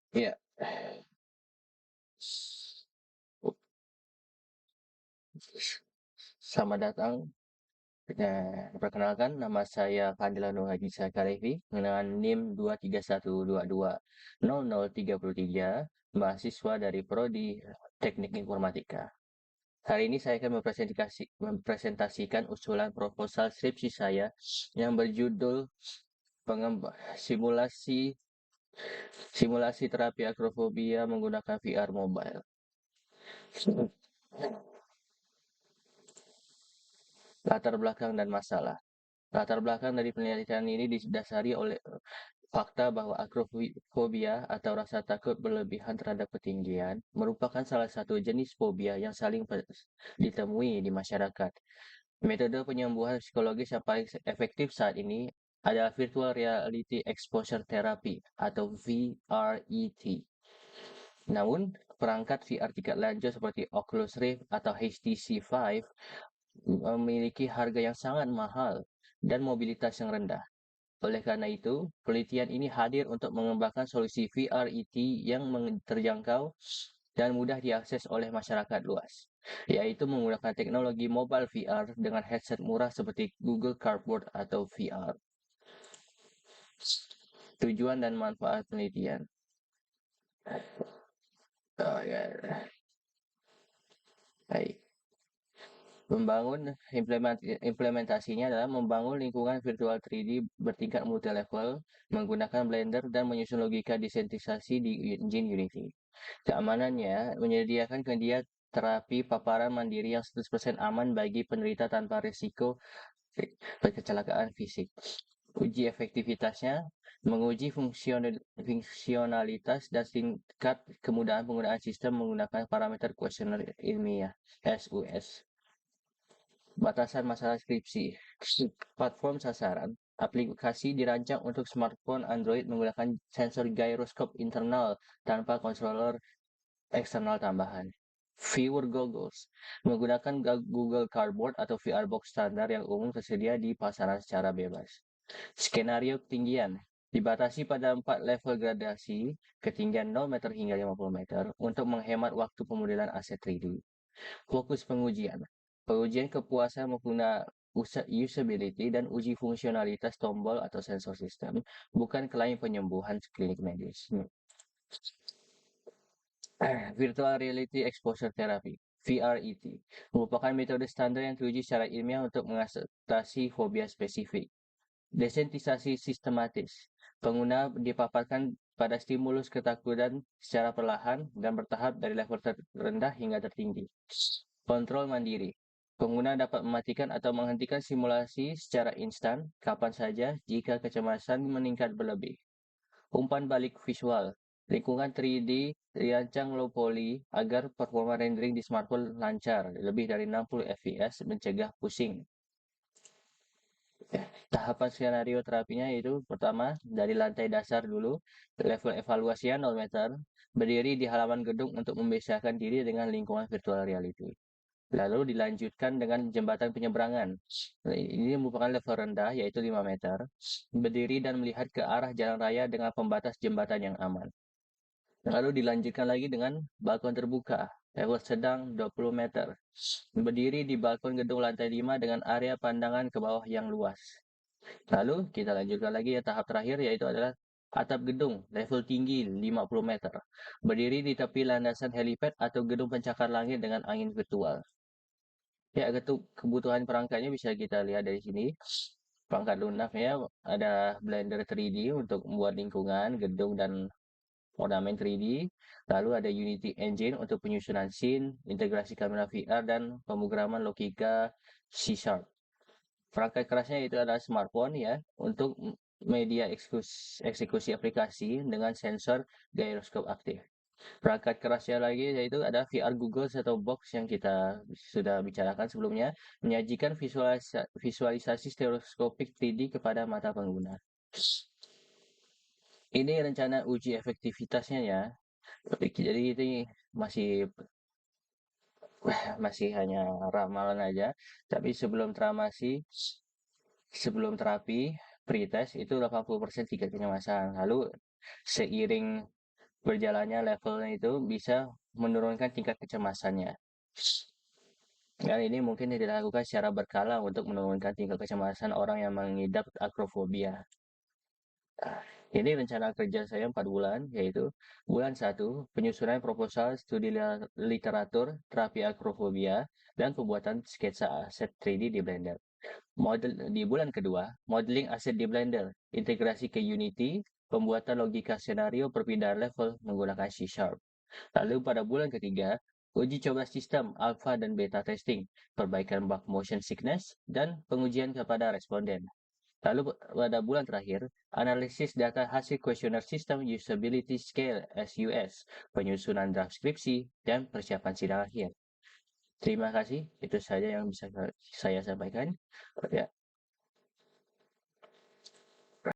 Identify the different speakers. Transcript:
Speaker 1: Ya, selamat datang. Perkenalkan, nama saya Fadilano Haji Sakarevi dengan NIM 231220033, mahasiswa dari Prodi Teknik Informatika. Hari ini saya akan mempresentasikan usulan proposal skripsi saya yang berjudul simulasi simulasi terapi akrofobia menggunakan VR mobile. Latar belakang dan masalah. Latar belakang dari penelitian ini didasari oleh fakta bahwa akrofobia atau rasa takut berlebihan terhadap ketinggian merupakan salah satu jenis fobia yang saling ditemui di masyarakat. Metode penyembuhan psikologis yang paling efektif saat ini adalah Virtual Reality Exposure Therapy atau VRET. Namun, perangkat VR tingkat lanjut seperti Oculus Rift atau HTC Vive memiliki harga yang sangat mahal dan mobilitas yang rendah. Oleh karena itu, penelitian ini hadir untuk mengembangkan solusi VRET yang terjangkau dan mudah diakses oleh masyarakat luas, yaitu menggunakan teknologi mobile VR dengan headset murah seperti Google Cardboard atau VR. Tujuan dan manfaat penelitian. Oh, ya. Baik. Implementasinya adalah membangun lingkungan virtual 3D bertingkat multi-level menggunakan Blender dan menyusun logika desentralisasi di engine Unity. Keamanannya menyediakan media terapi paparan mandiri yang 100% aman bagi penderita tanpa risiko kecelakaan fisik. Uji efektivitasnya menguji fungsionalitas dan tingkat kemudahan penggunaan sistem menggunakan parameter kuesioner ilmiah (SUS). Batasan masalah skripsi. Platform sasaran. Aplikasi dirancang untuk smartphone Android menggunakan sensor gyroscope internal tanpa controller eksternal tambahan. Viewer goggles. Menggunakan Google Cardboard atau VR box standar yang umum tersedia di pasaran secara bebas. Skenario ketinggian. Dibatasi pada 4 level gradasi, ketinggian 0 meter hingga 50 meter untuk menghemat waktu pemodelan aset 3D. Fokus pengujian. Pengujian kepuasan menggunakan usability dan uji fungsionalitas tombol atau sensor sistem, bukan klaim penyembuhan klinik medis. Virtual Reality Exposure Therapy (VRET) merupakan metode standar yang teruji secara ilmiah untuk mengatasi fobia spesifik. Desensitisasi sistematis. Pengguna dipaparkan pada stimulus ketakutan secara perlahan dan bertahap dari level terendah hingga tertinggi. Kontrol mandiri. Pengguna dapat mematikan atau menghentikan simulasi secara instan kapan saja jika kecemasan meningkat berlebih. Umpan balik visual. Lingkungan 3D dirancang low poly agar performa rendering di smartphone lancar, lebih dari 60 fps mencegah pusing. Tahapan skenario terapinya itu pertama dari lantai dasar dulu, level evaluasinya 0 meter, berdiri di halaman gedung untuk membiasakan diri dengan lingkungan virtual reality. Lalu dilanjutkan dengan jembatan penyeberangan. Ini merupakan level rendah yaitu 5 meter, berdiri dan melihat ke arah jalan raya dengan pembatas jembatan yang aman. Lalu dilanjutkan lagi dengan balkon terbuka, level sedang 20 meter. Berdiri di balkon gedung lantai 5 dengan area pandangan ke bawah yang luas. Lalu kita lanjutkan lagi ya tahap terakhir yaitu adalah atap gedung level tinggi 50 meter. Berdiri di tepi landasan helipad atau gedung pencakar langit dengan angin virtual. Ya, kebutuhan perangkatnya bisa kita lihat dari sini. Perangkat lunaknya ada Blender 3D untuk membuat lingkungan, gedung, dan ornamen 3D. Lalu ada Unity Engine untuk penyusunan scene, integrasi kamera VR, dan pemrograman logika C#. Perangkat kerasnya itu adalah smartphone ya, untuk media eksekusi aplikasi dengan sensor gyroscope aktif. Perangkat kerasnya lagi yaitu ada VR Google atau box yang kita sudah bicarakan sebelumnya, menyajikan visualisasi stereoskopik 3D kepada mata pengguna. Ini rencana uji efektivitasnya ya. Jadi ini masih masih hanya ramalan aja. Tapi sebelum terapi pretest itu 80% tingkat kecemasan. Lalu seiring berjalannya levelnya itu bisa menurunkan tingkat kecemasannya. Dan ini mungkin dilakukan secara berkala untuk menurunkan tingkat kecemasan orang yang mengidap akrofobia. Nah, ini rencana kerja saya 4 bulan, yaitu bulan 1, penyusunan proposal studi literatur terapi akrofobia dan pembuatan sketsa aset 3D di Blender. Di bulan kedua, modeling aset di Blender, integrasi ke Unity, pembuatan logika skenario perpindahan level menggunakan C#. Lalu pada bulan ketiga, uji coba sistem alpha dan beta testing, perbaikan bug motion sickness, dan pengujian kepada responden. Lalu pada bulan terakhir, analisis data hasil kuesioner sistem usability scale SUS, penyusunan draft skripsi, dan persiapan sidang akhir. Terima kasih, itu saja yang bisa saya sampaikan. Ya,